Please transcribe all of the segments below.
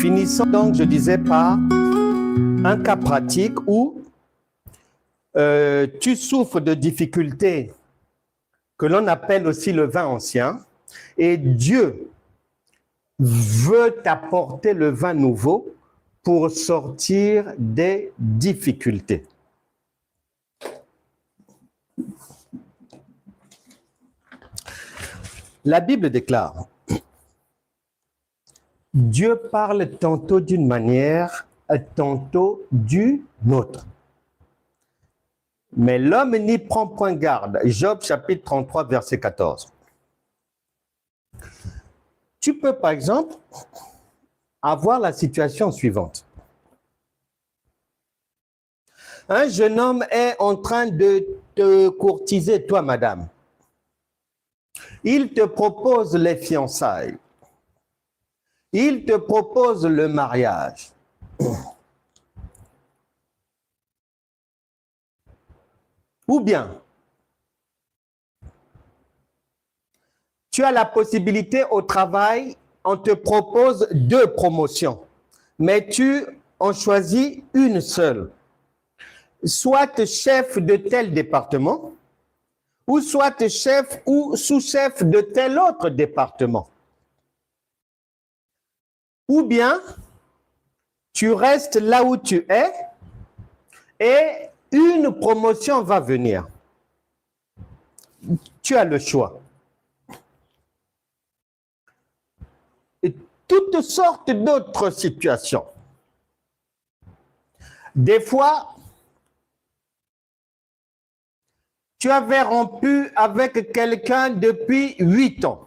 Finissons donc, je disais, par un cas pratique où tu souffres de difficultés que l'on appelle aussi le vin ancien, et Dieu veut t'apporter le vin nouveau pour sortir des difficultés. La Bible déclare, Dieu parle tantôt d'une manière, tantôt d'une autre. Mais l'homme n'y prend point garde. Job chapitre 33, verset 14. Tu peux, par exemple, avoir la situation suivante. Un jeune homme est en train de te courtiser, toi, madame. Il te propose les fiançailles. Il te propose le mariage. Ou bien, tu as la possibilité au travail, on te propose 2 promotions, mais tu en choisis une seule. Soit chef de tel département, ou soit chef ou sous-chef de tel autre département. Ou bien, tu restes là où tu es et une promotion va venir. Tu as le choix. Et toutes sortes d'autres situations. Des fois, tu avais rompu avec quelqu'un depuis 8 ans.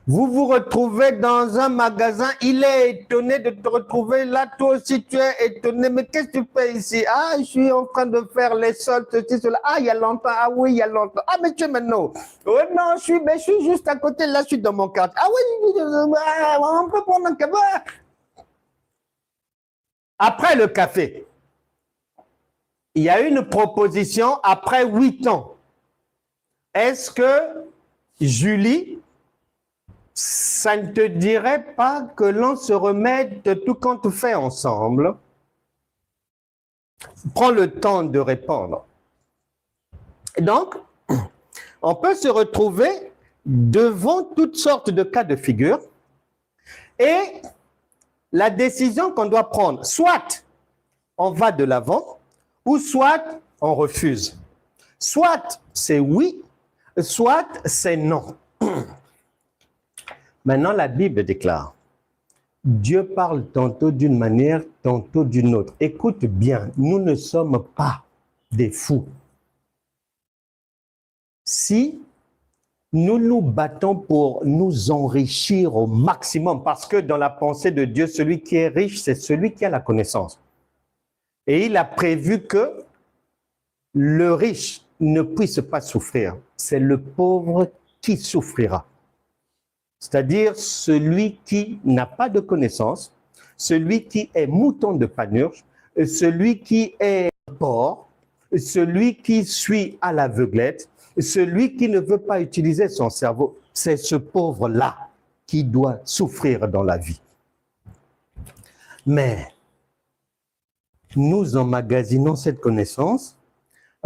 Vous vous retrouvez dans un magasin, il est étonné de te retrouver là, toi aussi tu es étonné, mais qu'est-ce que tu fais ici? Ah, je suis en train de faire les soldes, ceci, cela. Ah, il y a longtemps, ah oui, il y a longtemps. Ah, mais tu es maintenant. Oh non, je suis juste à côté, là, je suis dans mon quartier. Ah oui, on peut prendre un café. Après le café, il y a une proposition après 8 ans. Est-ce que Julie, ça ne te dirait pas que l'on se remette tout compte fait ensemble? Prends le temps de répondre. Donc, on peut se retrouver devant toutes sortes de cas de figure et la décision qu'on doit prendre, soit on va de l'avant ou soit on refuse. Soit c'est oui, soit c'est non. Maintenant, la Bible déclare, Dieu parle tantôt d'une manière, tantôt d'une autre. Écoute bien, nous ne sommes pas des fous. Si nous nous battons pour nous enrichir au maximum, parce que dans la pensée de Dieu, celui qui est riche, c'est celui qui a la connaissance. Et il a prévu que le riche ne puisse pas souffrir. C'est le pauvre qui souffrira. C'est-à-dire celui qui n'a pas de connaissance, celui qui est mouton de panurge, celui qui est porc, celui qui suit à l'aveuglette, celui qui ne veut pas utiliser son cerveau. C'est ce pauvre-là qui doit souffrir dans la vie. Mais nous emmagasinons cette connaissance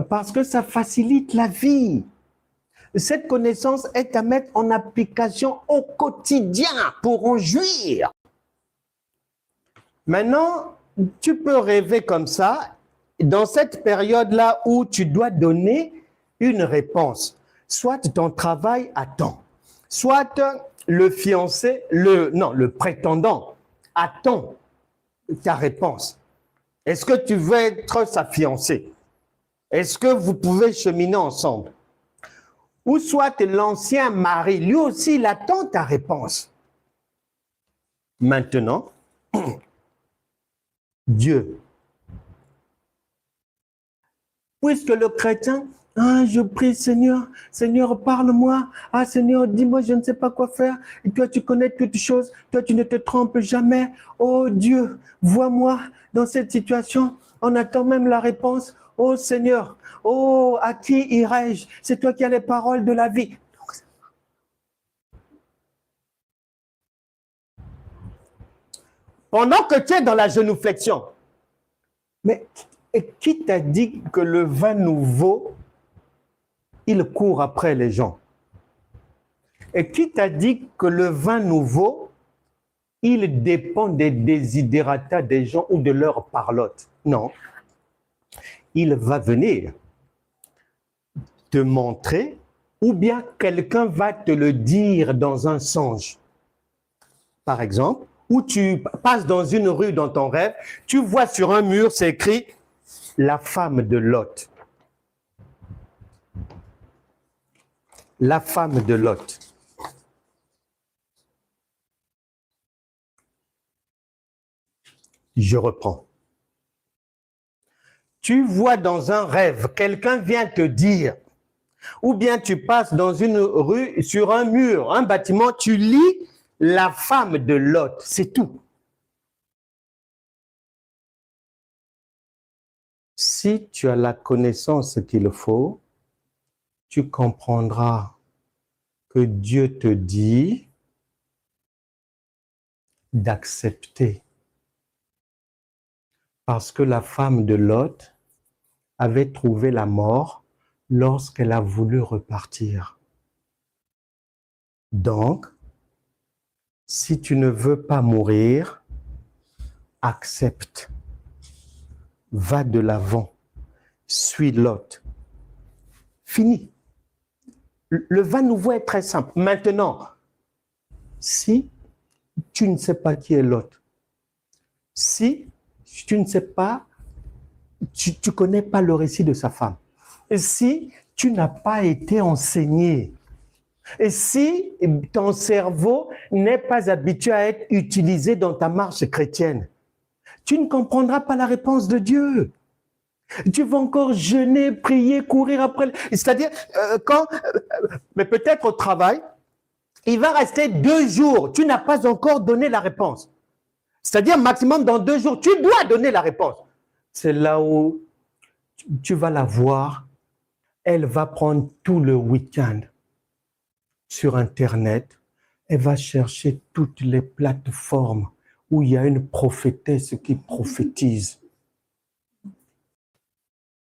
parce que ça facilite la vie. Cette connaissance est à mettre en application au quotidien pour en jouir. Maintenant, tu peux rêver comme ça, dans cette période-là où tu dois donner une réponse. Soit ton travail attend, soit le fiancé, le prétendant attend ta réponse. Est-ce que tu veux être sa fiancée? Est-ce que vous pouvez cheminer ensemble? Ou soit l'ancien mari, lui aussi, il attend ta réponse. Maintenant, Dieu, puisque le chrétien, ah, je prie Seigneur, Seigneur parle-moi, ah Seigneur dis-moi je ne sais pas quoi faire, et toi tu connais toutes choses, toi tu ne te trompes jamais, oh Dieu, vois-moi dans cette situation, on attend même la réponse, oh Seigneur, oh à qui irai-je, c'est toi qui as les paroles de la vie. pendant que tu es dans la genuflexion. Mais qui t'a dit que le vin nouveau, il court après les gens? Et qui t'a dit que le vin nouveau, il dépend des desiderata des gens ou de leur parlotte? Non. Il va venir te montrer, ou bien quelqu'un va te le dire dans un songe. Par exemple, où tu passes dans une rue dans ton rêve, tu vois sur un mur, c'est écrit « La femme de Lot ». La femme de Lot. Je reprends. Tu vois dans un rêve, quelqu'un vient te dire, ou bien tu passes dans une rue, sur un mur, un bâtiment, tu lis la femme de Lot, c'est tout. Si tu as la connaissance qu'il faut, tu comprendras que Dieu te dit d'accepter. Parce que la femme de Lot avait trouvé la mort lorsqu'elle a voulu repartir. Donc, si tu ne veux pas mourir, accepte. Va de l'avant. Suis Lot. Fini. Le vin nouveau est très simple. Maintenant, si tu ne sais pas qui est Lot, si tu ne sais pas, tu ne connais pas le récit de sa femme, et si tu n'as pas été enseigné, et si ton cerveau n'est pas habitué à être utilisé dans ta marche chrétienne, tu ne comprendras pas la réponse de Dieu. Tu vas encore jeûner, prier, courir après. C'est-à-dire, mais peut-être au travail, il va rester 2 jours. Tu n'as pas encore donné la réponse. C'est-à-dire, maximum dans 2 jours, tu dois donner la réponse. C'est là où tu vas la voir. Elle va prendre tout le week-end sur Internet. Elle va chercher toutes les plateformes où il y a une prophétesse qui prophétise.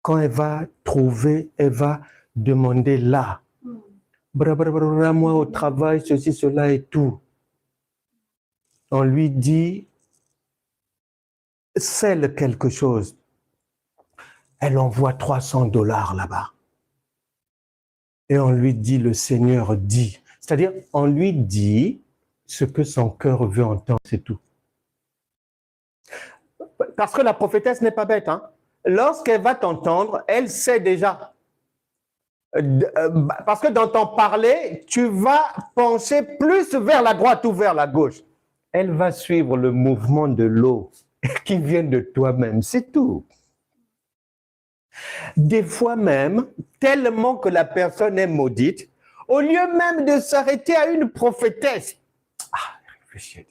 Quand elle va trouver, elle va demander là. Moi au travail, ceci, cela et tout. On lui dit, scelle quelque chose. Elle envoie $300 là-bas. Et on lui dit, le Seigneur dit. C'est-à-dire, on lui dit ce que son cœur veut entendre, c'est tout. Parce que la prophétesse n'est pas bête, hein. Lorsqu'elle va t'entendre, elle sait déjà. Parce que dans ton parler, tu vas pencher plus vers la droite ou vers la gauche. Elle va suivre le mouvement de l'eau qui vient de toi-même, c'est tout. Des fois même, tellement que la personne est maudite, au lieu même de s'arrêter à une prophétesse, réfléchis,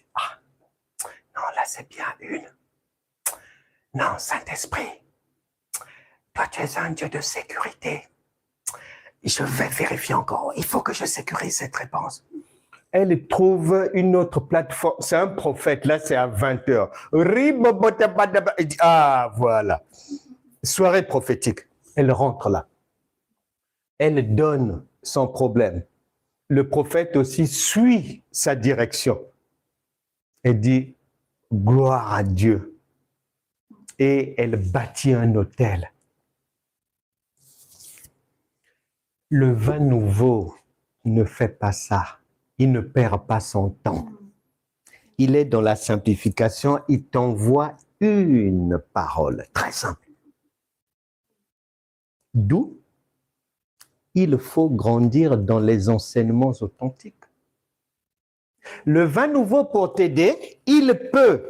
non, là c'est bien une. Non, Saint-Esprit, toi tu es un Dieu de sécurité. Je vais vérifier encore, il faut que je sécurise cette réponse. Elle trouve une autre plateforme, c'est un prophète, là c'est à 20h. Ah, voilà. Soirée prophétique, elle rentre là. Elle donne son problème. Le prophète aussi suit sa direction. Elle dit, gloire à Dieu. Et elle bâtit un autel. Le vin nouveau ne fait pas ça. Il ne perd pas son temps. Il est dans la simplification. Il t'envoie une parole très simple. D'où il faut grandir dans les enseignements authentiques. Le vin nouveau, pour t'aider, il peut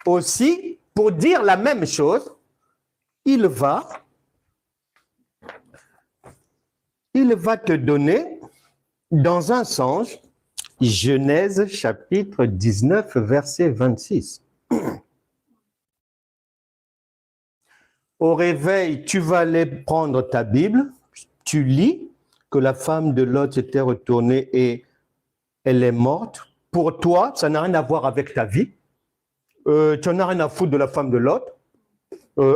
aussi, pour dire la même chose, il va te donner dans un songe, Genèse chapitre 19, verset 26. Au réveil, tu vas aller prendre ta Bible, tu lis que la femme de Lot était retournée et elle est morte. Pour toi, ça n'a rien à voir avec ta vie. tu n'en as rien à foutre de la femme de l'autre,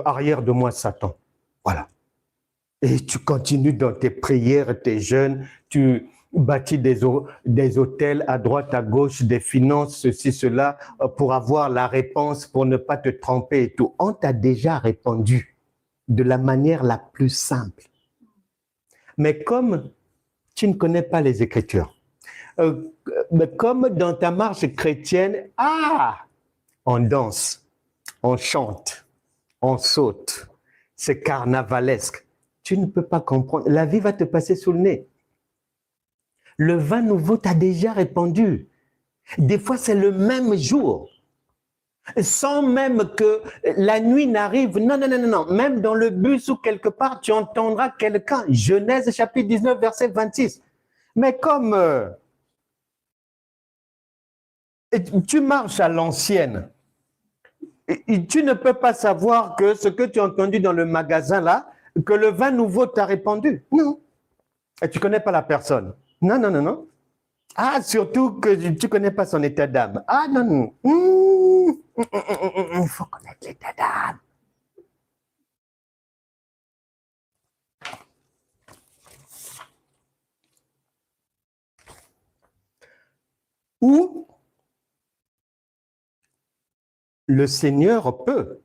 arrière de moi Satan. Voilà. Et tu continues dans tes prières, tes jeûnes, tu bâtis des hôtels à droite, à gauche, des finances, ceci, cela, pour avoir la réponse, pour ne pas te tromper et tout. On t'a déjà répondu de la manière la plus simple. Mais comme tu ne connais pas les Écritures, comme dans ta marche chrétienne, on danse, on chante, on saute, c'est carnavalesque. Tu ne peux pas comprendre. La vie va te passer sous le nez. Le vin nouveau t'a déjà répondu. Des fois, c'est le même jour. Sans même que la nuit n'arrive. Non, non, non, non, non. Même dans le bus ou quelque part, tu entendras quelqu'un. Genèse chapitre 19, verset 26. Mais comme tu marches à l'ancienne, tu ne peux pas savoir que ce que tu as entendu dans le magasin là, que le vin nouveau t'a répondu. Non. Et tu ne connais pas la personne. Non, non, non, non. Surtout que tu ne connais pas son état d'âme. Non, non. Il faut connaître l'état d'âme. Ou le Seigneur peut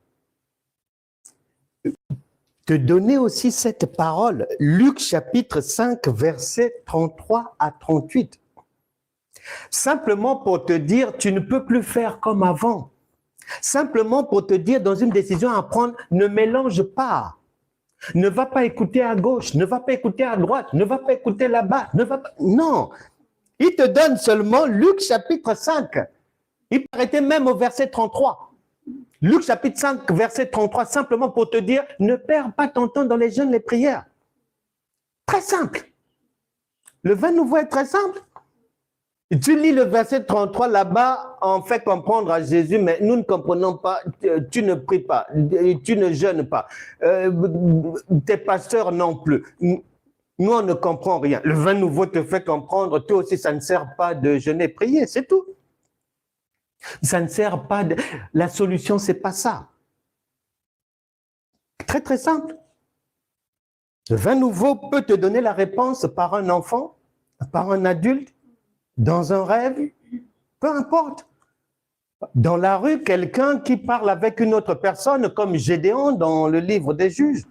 te donner aussi cette parole. Luc chapitre 5, versets 33 à 38. Simplement pour te dire, tu ne peux plus faire comme avant. Simplement pour te dire, dans une décision à prendre, ne mélange pas. Ne va pas écouter à gauche, ne va pas écouter à droite, ne va pas écouter là-bas, ne va pas... Non. Il te donne seulement Luc chapitre 5. Il peut arrêter même au verset 33. Luc chapitre 5, verset 33, simplement pour te dire, ne perds pas ton temps dans les jeûnes, les prières. Très simple. Le vin nouveau est très simple. Tu lis le verset 33 là-bas, on fait comprendre à Jésus, mais nous ne comprenons pas, tu ne pries pas, tu ne jeûnes pas, tes pasteurs non plus. Nous, on ne comprend rien. Le vin nouveau te fait comprendre, toi aussi, ça ne sert pas de jeûner, prier, c'est tout. Ça ne sert pas de... La solution, c'est pas ça. Très, très simple. Le vin nouveau peut te donner la réponse par un enfant, par un adulte, dans un rêve, peu importe. Dans la rue, quelqu'un qui parle avec une autre personne, comme Gédéon dans le livre des Juges.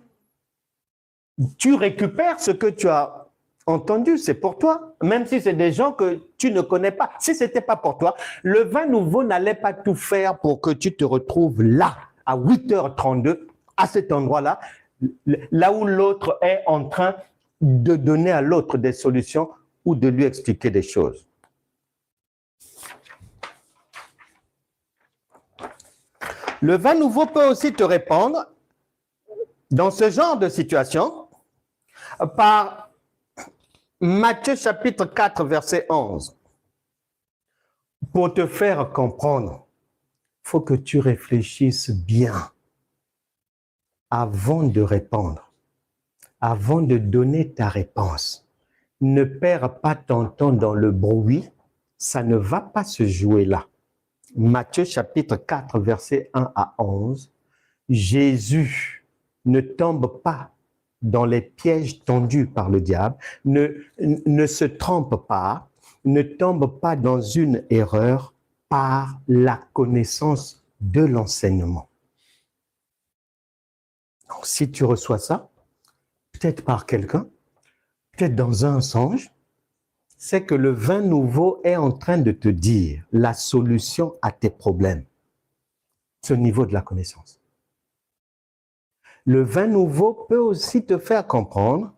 Tu récupères ce que tu as entendu, c'est pour toi, même si c'est des gens que tu ne connais pas. Si ce n'était pas pour toi, le vin nouveau n'allait pas tout faire pour que tu te retrouves là, à 8h32, à cet endroit-là, là où l'autre est en train de donner à l'autre des solutions ou de lui expliquer des choses. Le vin nouveau peut aussi te répondre dans ce genre de situation par Matthieu chapitre 4, verset 11. Pour te faire comprendre, il faut que tu réfléchisses bien avant de répondre, avant de donner ta réponse. Ne perds pas ton temps dans le bruit, ça ne va pas se jouer là. Matthieu chapitre 4, verset 1 à 11. Jésus ne tombe pas dans les pièges tendus par le diable, ne se trompe pas, ne tombe pas dans une erreur par la connaissance de l'enseignement. Donc, si tu reçois ça, peut-être par quelqu'un, peut-être dans un songe, c'est que le vin nouveau est en train de te dire la solution à tes problèmes. C'est au niveau de la connaissance. Le vin nouveau peut aussi te faire comprendre,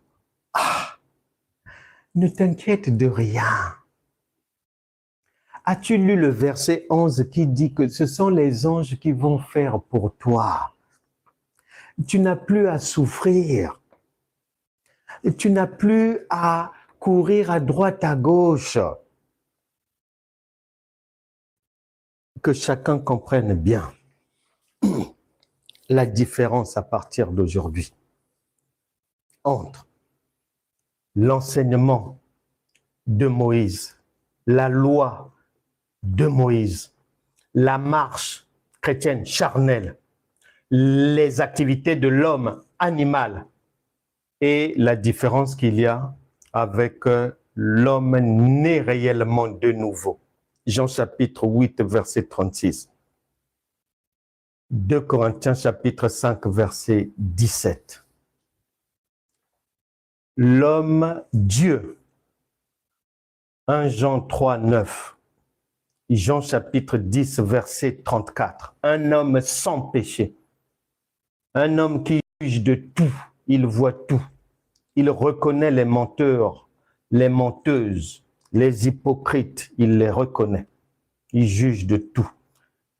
ne t'inquiète de rien. As-tu lu le verset 11 qui dit que ce sont les anges qui vont faire pour toi? Tu n'as plus à souffrir. Tu n'as plus à courir à droite, à gauche. Que chacun comprenne bien la différence à partir d'aujourd'hui entre l'enseignement de Moïse, la loi de Moïse, la marche chrétienne charnelle, les activités de l'homme animal et la différence qu'il y a avec l'homme né réellement de nouveau. Jean chapitre 8, verset 36. 2 Corinthiens chapitre 5, verset 17. L'homme Dieu. 1 Jean 3, 9. Jean chapitre 10, verset 34. Un homme sans péché. Un homme qui juge de tout. Il voit tout. Il reconnaît les menteurs, les menteuses, les hypocrites. Il les reconnaît. Il juge de tout.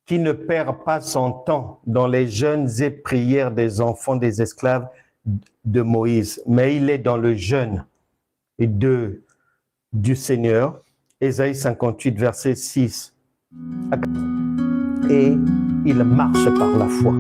Qui ne perd pas son temps dans les jeûnes et prières des enfants des esclaves de Moïse, mais il est dans le jeûne du Seigneur. Ésaïe 58, verset 6. Et il marche par la foi.